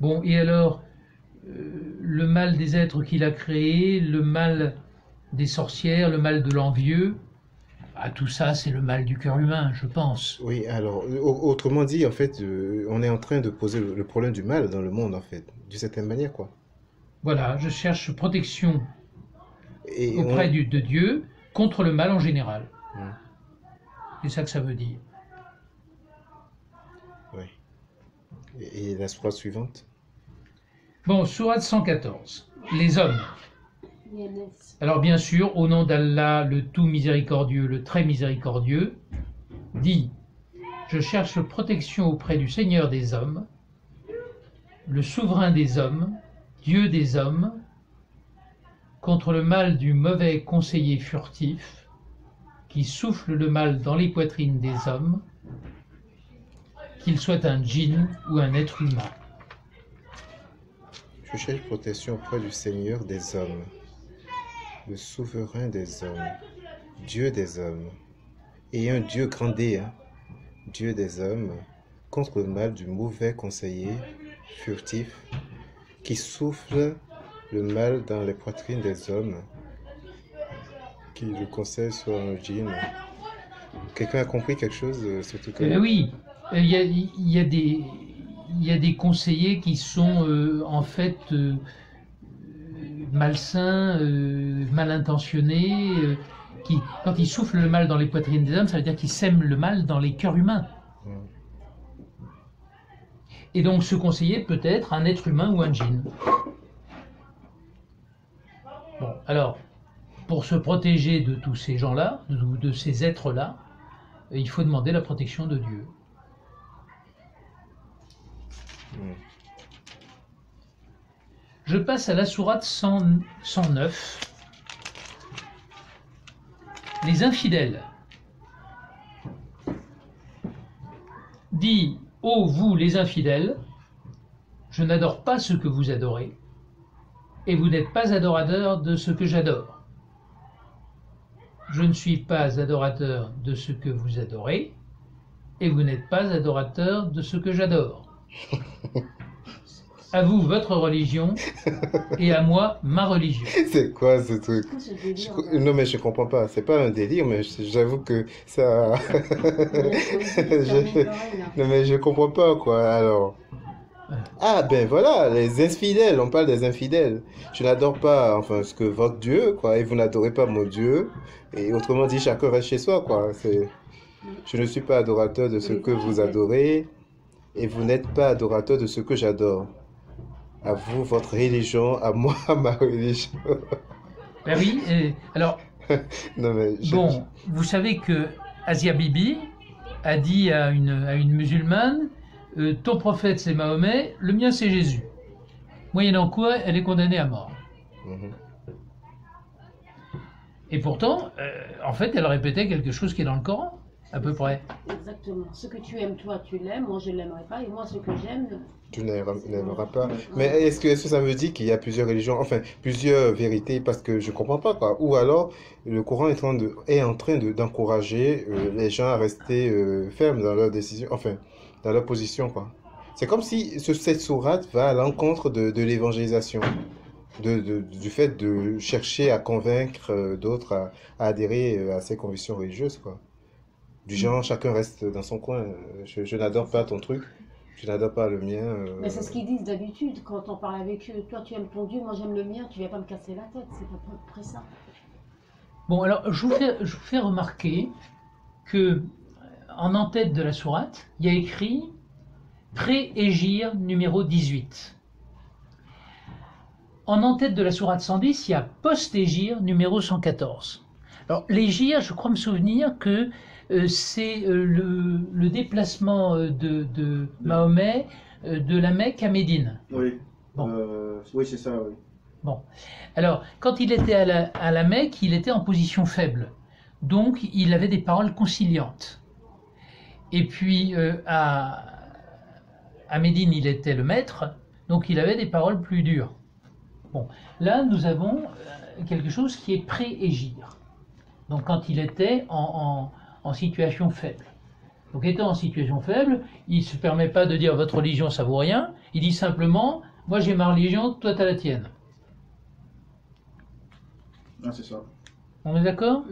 Bon, et alors, le mal des êtres qu'il a créés, le mal des sorcières, le mal de l'envieux, ah, tout ça, c'est le mal du cœur humain, je pense. Oui, alors, autrement dit, en fait, on est en train de poser le problème du mal dans le monde, en fait, d'une certaine manière, quoi. Voilà, je cherche protection Et auprès on... de Dieu contre le mal en général. Hmm, C'est ça que ça veut dire. ouais. Et la phrase suivante? Bon, sourate 114, les hommes. Alors bien sûr, au nom d'Allah, le tout miséricordieux, le très miséricordieux, dit, je cherche protection auprès du Seigneur des hommes, le souverain des hommes, Dieu des hommes, contre le mal du mauvais conseiller furtif, qui souffle le mal dans les poitrines des hommes, qu'il soit un djinn ou un être humain. Je cherche protection auprès du Seigneur des hommes, le souverain des hommes, Dieu des hommes, et un Dieu grandé, hein, Dieu des hommes, contre le mal du mauvais conseiller furtif, qui souffle le mal dans les poitrines des hommes, qui le conseille soit un djinn. Quelqu'un a compris quelque chose, surtout que... Oui, il y a des conseillers qui sont en fait malsains, mal intentionnés, qui, quand ils soufflent le mal dans les poitrines des hommes, ça veut dire qu'ils sèment le mal dans les cœurs humains. Hmm. Et donc ce conseiller peut être un être humain ou un djinn. Bon, alors, pour se protéger de tous ces gens-là, de ces êtres-là, il faut demander la protection de Dieu. Hmm. Je passe à la sourate 109. Les infidèles. Dit, ô vous les infidèles, je n'adore pas ce que vous adorez, et vous n'êtes pas adorateurs de ce que j'adore. Je ne suis pas adorateur de ce que vous adorez, et vous n'êtes pas adorateur de ce que j'adore. À vous votre religion, et à moi ma religion. C'est quoi ce truc? Non mais je comprends pas, c'est pas un délire, mais j'avoue que ça... Non mais je comprends pas quoi, alors... Ah ben voilà, les infidèles, on parle des infidèles. Je n'adore pas, enfin, ce que votre Dieu, quoi, et vous n'adorez pas mon Dieu. Et autrement dit, chacun reste chez soi, quoi. Je ne suis pas adorateur de ce que vous adorez, et vous n'êtes pas adorateur de ce que j'adore. À vous, votre religion, à moi, ma religion. Ben oui, alors, Non mais, bon, vous savez que Asia Bibi a dit à une musulmane, ton prophète c'est Mahomet, le mien c'est Jésus. Moyennant quoi, elle est condamnée à mort. Mhm. Et pourtant, en fait, elle répétait quelque chose qui est dans le Coran, à peu près. Exactement. Ce que tu aimes, toi, tu l'aimes. Moi, je ne l'aimerais pas. Et moi, ce que j'aime... Tu n'aimeras pas. Mais est-ce que ça veut dire qu'il y a plusieurs religions, enfin plusieurs vérités, parce que je comprends pas quoi. Ou alors le Coran est en train d'encourager les gens à rester fermes dans leur décision, enfin dans leur position quoi. C'est comme si cette sourate va à l'encontre de l'évangélisation, du fait de chercher à convaincre d'autres à adhérer à ces convictions religieuses quoi. Du genre chacun reste dans son coin. Je n'adore pas ton truc. Je n'adore pas le mien. Mais c'est ce qu'ils disent d'habitude quand on parle avec eux. Toi, tu aimes ton Dieu, moi j'aime le mien. Tu viens pas me casser la tête. C'est à peu près ça. Bon, alors, je vous fais remarquer que, en en-tête de la sourate, il y a écrit Pré-Égir numéro 18. En en-tête de la sourate 110, il y a Post-Égir numéro 114. Alors, l'Égir, je crois me souvenir que c'est le déplacement de Mahomet de la Mecque à Médine. Oui, Bon. Oui c'est ça, oui. Bon. Alors, quand il était à la Mecque, il était en position faible. Donc, il avait des paroles conciliantes. Et puis, à Médine, il était le maître, donc il avait des paroles plus dures. Bon, là, nous avons quelque chose qui est pré-Égir. Donc, quand il était en situation faible. Donc étant en situation faible, il ne se permet pas de dire votre religion ça vaut rien, il dit simplement moi j'ai ma religion, toi t'as la tienne. Ah, c'est ça. On est d'accord?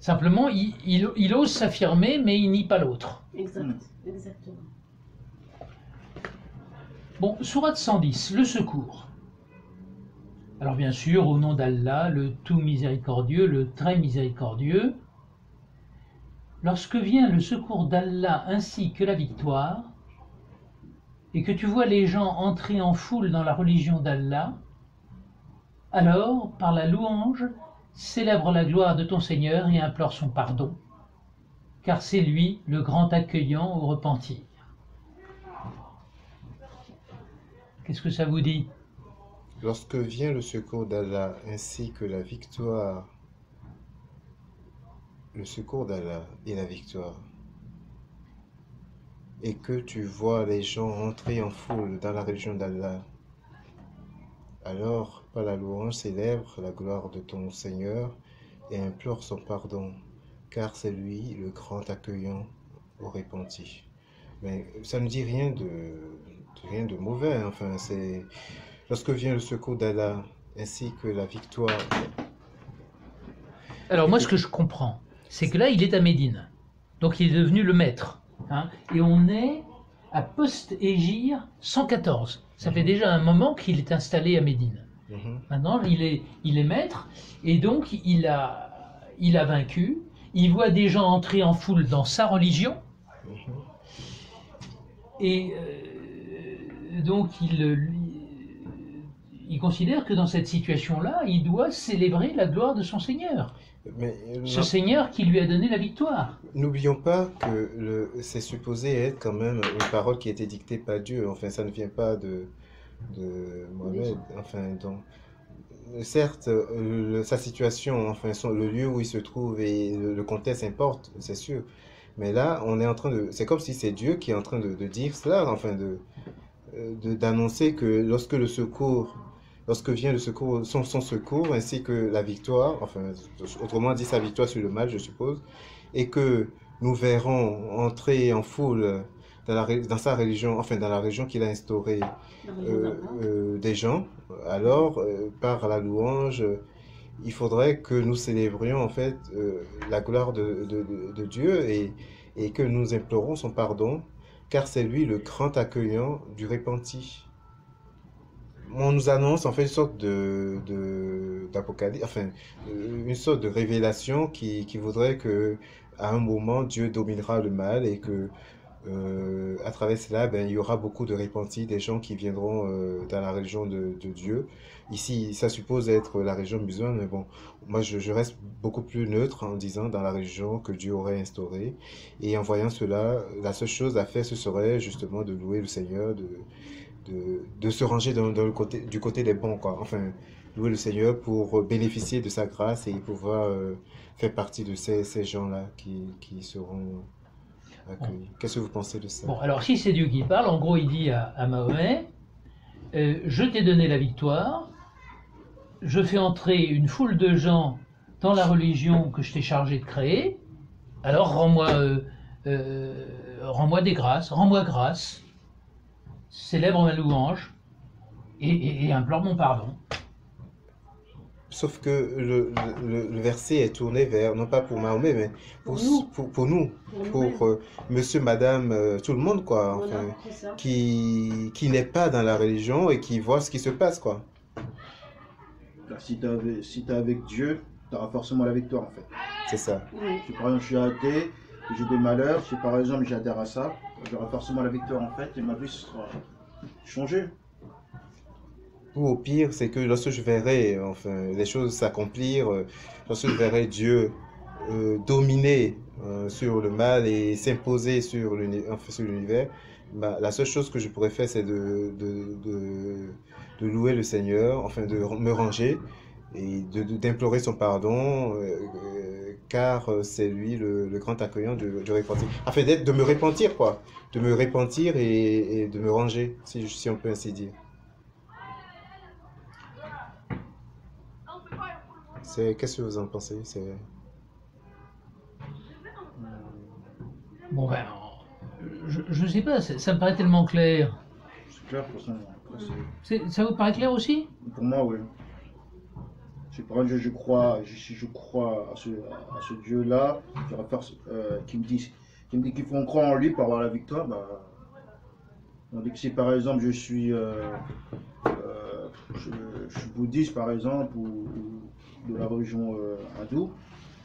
Simplement, il ose s'affirmer, mais il nie pas l'autre. Exact, exactement. Bon, sourate 110, le secours. Alors bien sûr, au nom d'Allah, le tout miséricordieux, le très miséricordieux, lorsque vient le secours d'Allah ainsi que la victoire, et que tu vois les gens entrer en foule dans la religion d'Allah, alors, par la louange, célèbre la gloire de ton Seigneur et implore son pardon, car c'est lui le grand accueillant au repentir. Qu'est-ce que ça vous dit? Lorsque vient le secours d'Allah ainsi que la victoire, le secours d'Allah et la victoire, et que tu vois les gens entrer en foule dans la religion d'Allah, alors, par la louange, célèbre la gloire de ton Seigneur et implore son pardon, car c'est lui le grand accueillant au repenti. Mais ça ne dit rien de mauvais, hein. Enfin, c'est lorsque vient le secours d'Allah ainsi que la victoire. Alors moi, ce que je comprends, c'est que là, il est à Médine. Donc il est devenu le maître. Hein, et on est à Post-Égir 114. Ça fait déjà un moment qu'il est installé à Médine. Maintenant, il est maître, et donc il a vaincu. Il voit des gens entrer en foule dans sa religion. Et donc il considère que dans cette situation-là, il doit célébrer la gloire de son Seigneur. Mais, Ce Seigneur qui lui a donné la victoire. n'oublions pas que c'est supposé être quand même une parole qui a été dictée par Dieu. Enfin, ça ne vient pas de Mohamed. Enfin, donc, certes, sa situation, enfin, le lieu où il se trouve et le contexte importe, c'est sûr. Mais là, on est en train de... C'est comme si c'est Dieu qui est en train de dire cela, enfin, d'annoncer que lorsque vient le secours, son secours, ainsi que la victoire, enfin, autrement dit sa victoire sur le mal, je suppose, et que nous verrons entrer en foule dans sa religion, enfin dans la religion qu'il a instaurée, des gens, alors par la louange, il faudrait que nous célébrions en fait la gloire de Dieu et que nous implorons son pardon, car c'est lui le grand accueillant du repenti. On nous annonce en fait une sorte d'apocalypse, enfin une sorte de révélation qui voudrait que à un moment Dieu dominera le mal et que à travers cela ben, il y aura beaucoup de repentis, des gens qui viendront dans la religion de Dieu. Ici, ça suppose être la religion musulmane, mais bon, moi je reste beaucoup plus neutre en disant dans la religion que Dieu aurait instaurée. Et en voyant cela, la seule chose à faire, ce serait justement de louer le Seigneur, de se ranger du côté des bons, quoi. Enfin, louer le Seigneur pour bénéficier de sa grâce et pouvoir faire partie de ces gens-là qui seront accueillis. Qu'est-ce que vous pensez de ça? Bon, alors si c'est Dieu qui parle, en gros, il dit à Mahomet, je t'ai donné la victoire, je fais entrer une foule de gens dans la religion que je t'ai chargé de créer, alors rends-moi des grâces, rends-moi grâce, célèbre ma louange et implore mon pardon. Sauf que le verset est tourné vers, non pas pour Mahomet, mais pour nous, pour monsieur, madame, tout le monde, quoi, Voilà, enfin, c'est ça. qui n'est pas dans la religion et qui voit ce qui se passe, quoi. Là, si t'es avec Dieu, tu auras forcément la victoire en fait. C'est ça. Oui. Si par exemple je suis athée, que j'ai des malheurs, si par exemple j'adhère à ça, j'aurai forcément la victoire en fait et ma vie sera changée. Ou au pire, c'est que lorsque je verrai enfin, les choses s'accomplir, lorsque je verrai Dieu dominer sur le mal et s'imposer sur sur l'univers, bah, la seule chose que je pourrais faire, c'est de louer le Seigneur, enfin de me ranger et d'implorer son pardon, car c'est lui le grand accueillant du repentir. Enfin, de me repentir, quoi. De me repentir et de me ranger, si on peut ainsi dire. Qu'est-ce que vous en pensez? Bon ben, je sais pas, ça me paraît tellement clair. C'est clair, de toute façon. Après, Ça vous paraît clair aussi? pour moi, oui. C'est pour un Dieu, si je crois à ce Dieu-là, qui me dit qu'il faut en croire en lui pour avoir la victoire, bah, on dit que si par exemple je suis bouddhiste par exemple, ou de la religion hindoue,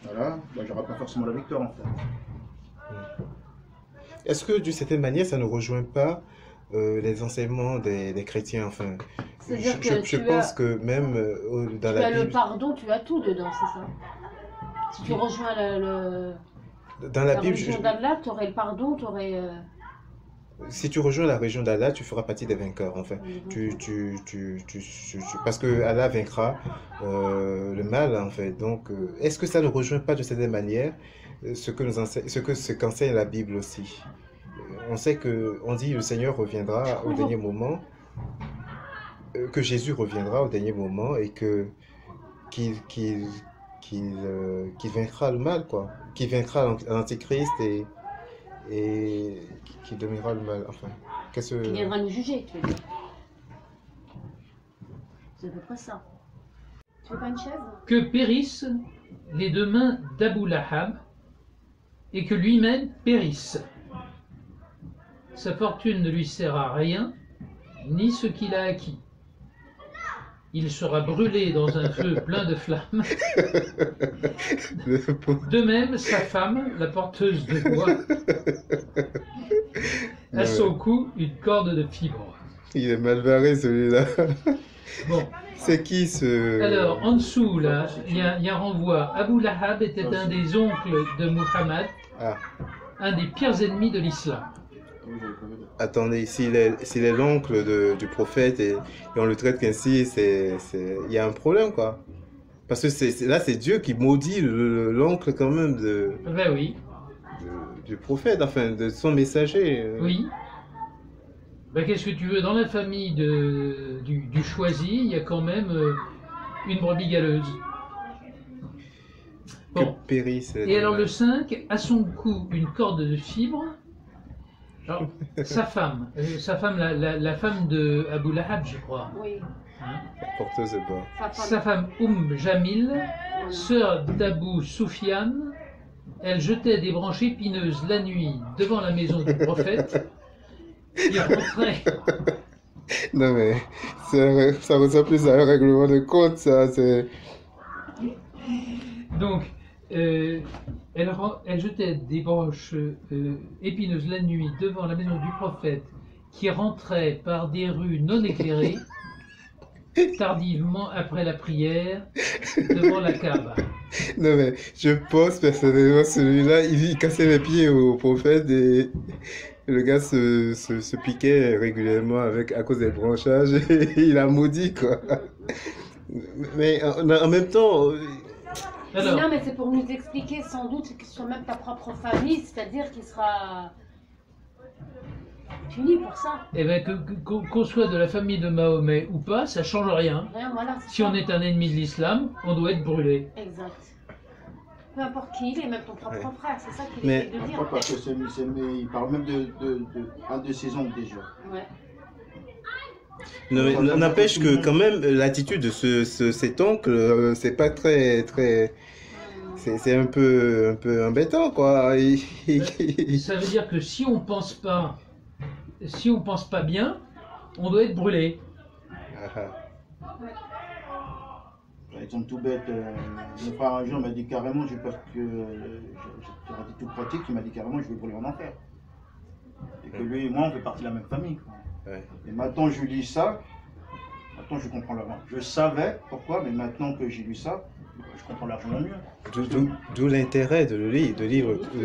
voilà, bah, j'aurai pas forcément la victoire en fait. Est-ce que d'une certaine manière, ça ne rejoint pas les enseignements des chrétiens? Enfin, C'est-à-dire que je tu pense as, que même dans tu la as le Bible, pardon, tu as tout dedans, c'est ça? Si tu rejoins dans la la Bible, religion d'Allah, tu aurais le pardon, tu aurais... si tu rejoins la religion d'Allah, tu feras partie des vainqueurs. Enfin, parce que Allah vaincra le mal, en fait. Donc, est-ce que ça ne rejoint pas de cette manière ce qu'enseigne la Bible aussi? On sait que, on dit, le Seigneur reviendra au dernier moment, que Jésus reviendra au dernier moment et que qu'il qu'il qu'il vaincra le mal, quoi. Qu'il vaincra l'Antichrist et qui dominera le mal. Enfin, qu'est-ce Qui que... viendra nous juger, tu veux dire. C'est à peu près ça. Tu veux pas une chaise? Que périssent les deux mains d'Abu Lahab et que lui-même périsse. Sa fortune ne lui sert à rien, ni ce qu'il a acquis. Il sera brûlé dans un feu plein de flammes. De même, sa femme, la porteuse de bois, a son cou une corde de fibres. Il est mal barré celui-là. Bon, C'est qui ce... alors en dessous, là, il y a un renvoi. Abu Lahab était un des oncles de Muhammad, Ah, un des pires ennemis de l'islam. attendez, s'il est l'oncle du prophète et on le traite qu'ainsi, il y a un problème, quoi. Parce que là, c'est Dieu qui maudit l'oncle quand même Ben oui, du prophète, enfin, de son messager. oui. Ben qu'est-ce que tu veux? Dans la famille du choisi, il y a quand même une brebis galeuse. Que Bon. périsse. Et alors le 5, à son cou une corde de fibres. Alors, sa femme, la femme de Abu Lahab, je crois, Oui. hein, Porteuse de bois. sa femme Jamil, sœur d'Abu Sufyan, elle jetait des branches épineuses la nuit devant la maison du prophète, qui rentrait. Non mais, ça ressemble plus à un règlement de compte, ça, c'est... Donc, elle jetait des branches épineuses la nuit devant la maison du prophète, qui rentrait par des rues non éclairées, tardivement après la prière, devant la Kaaba. Non mais, je pense personnellement, celui-là, il cassait les pieds au prophète et le gars se piquait régulièrement à cause des branchages et il a maudit, quoi. Mais en même temps... Alors, Non, mais c'est pour nous expliquer sans doute que sur même ta propre famille, c'est-à-dire qu'il sera puni pour ça. eh ben, qu'on soit de la famille de Mahomet ou pas, ça change rien. Rien, voilà. Si ça. on est un ennemi de l'islam, on doit être brûlé. Exact. Peu importe qui il est, même ton propre Ouais. frère, c'est ça qu'il Mais- essaie de dire. Pourquoi? Parce que il parle même de un de ses oncles déjà. Ouais. Non, mais n'empêche que quand même l'attitude de cet oncle, c'est pas très c'est un peu embêtant, quoi. Ça veut dire que si on pense pas bien, on doit être brûlé. Par exemple, tout bête, mon frère un jour m'a dit carrément, j'ai peur que j'ai dit tout pratique, il m'a dit carrément je vais brûler en enfer. Et que lui et moi on fait partie de la même famille, quoi. Ouais. Et maintenant je lis ça, maintenant je comprends le. Je savais pourquoi, mais maintenant que j'ai lu ça, je comprends largement mieux. D'où l'intérêt de le lire, de lire, d'où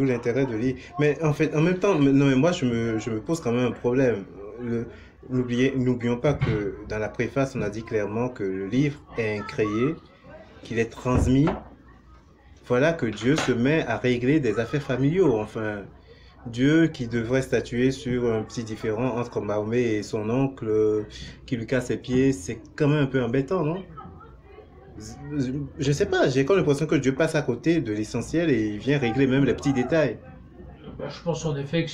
l'intérêt de lire. Mais en fait, en même temps, non, mais moi je me pose quand même un problème. N'oublions pas que dans la préface, on a dit clairement que le livre est incréé, qu'il est transmis. Voilà que Dieu se met à régler des affaires familiaux. Enfin, Dieu qui devrait statuer sur un petit différend entre Mahomet et son oncle qui lui casse les pieds, c'est quand même un peu embêtant, non? Je sais pas, j'ai comme l'impression que Dieu passe à côté de l'essentiel et il vient régler même les petits détails. Ben, je pense en effet que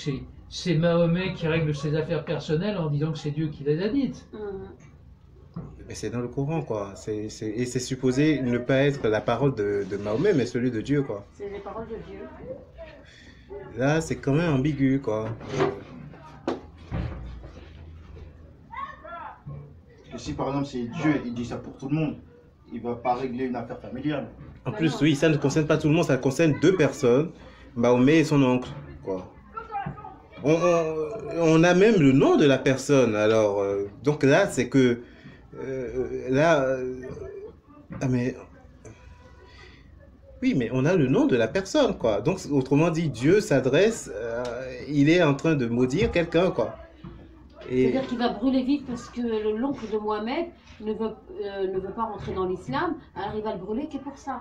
c'est Mahomet qui règle ses affaires personnelles en disant que c'est Dieu qui les a dites. Mais c'est dans le Coran, quoi. Et c'est supposé ne pas être la parole de Mahomet, mais celui de Dieu, quoi. C'est les paroles de Dieu. Là, c'est quand même ambigu, quoi. Et si par exemple c'est Dieu, il dit ça pour tout le monde, il va pas régler une affaire familiale. En plus, oui, ça ne concerne pas tout le monde, ça concerne deux personnes, Mahomet et son oncle, quoi. On a même le nom de la personne, alors, donc là, c'est que, ah mais, oui, mais on a le nom de la personne, quoi. Donc, autrement dit, Dieu s'adresse, il est en train de maudire quelqu'un, quoi. Et C'est-à-dire qu'il va brûler vif parce que l'oncle de Mohamed ne veut pas rentrer dans l'islam, alors il va le brûler que pour ça.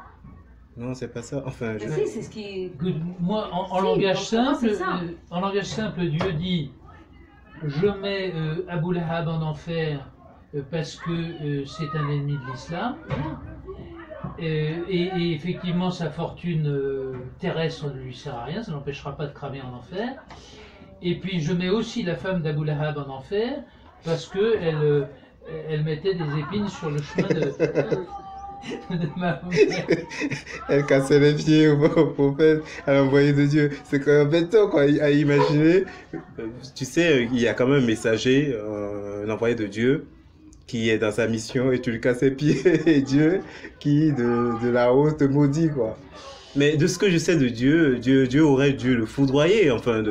non, c'est pas ça. Enfin, Mais si, c'est ce qui... Écoute, moi, en Si, langage donc, pour moi, simple, c'est ça. en langage simple, Dieu dit je mets Abu Lahab en enfer parce que c'est un ennemi de l'islam. Voilà. Et effectivement, sa fortune terrestre ne lui sert à rien, ça n'empêchera pas de cramer en enfer. Et puis, je mets aussi la femme d'Abu Lahab en enfer parce qu'elle elle mettait des épines sur le chemin de Mahomet. elle cassait les pieds au prophète, à l'envoyé de Dieu. C'est quand même bêtement, quoi, à imaginer. Tu sais, il y a quand même un messager, un envoyé de Dieu, qui est dans sa mission et tu lui casses les pieds et Dieu qui de là-haut te maudit, quoi. Mais de ce que je sais de Dieu aurait dû le foudroyer, enfin,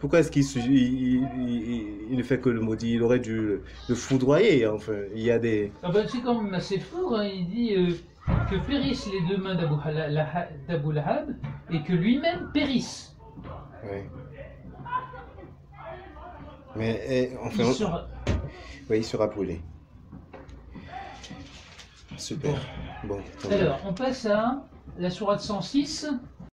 pourquoi est-ce il ne fait que le maudit? Il aurait dû le foudroyer, enfin, il y a des... Ah ben, c'est quand même assez fou, hein. Il dit que périssent les deux mains d'Abu Lahab et que lui-même périsse. Oui. Mais, enfin, Il sera... oui, il sera brûlé. Super. Bon. Alors, on passe à la sourate 106.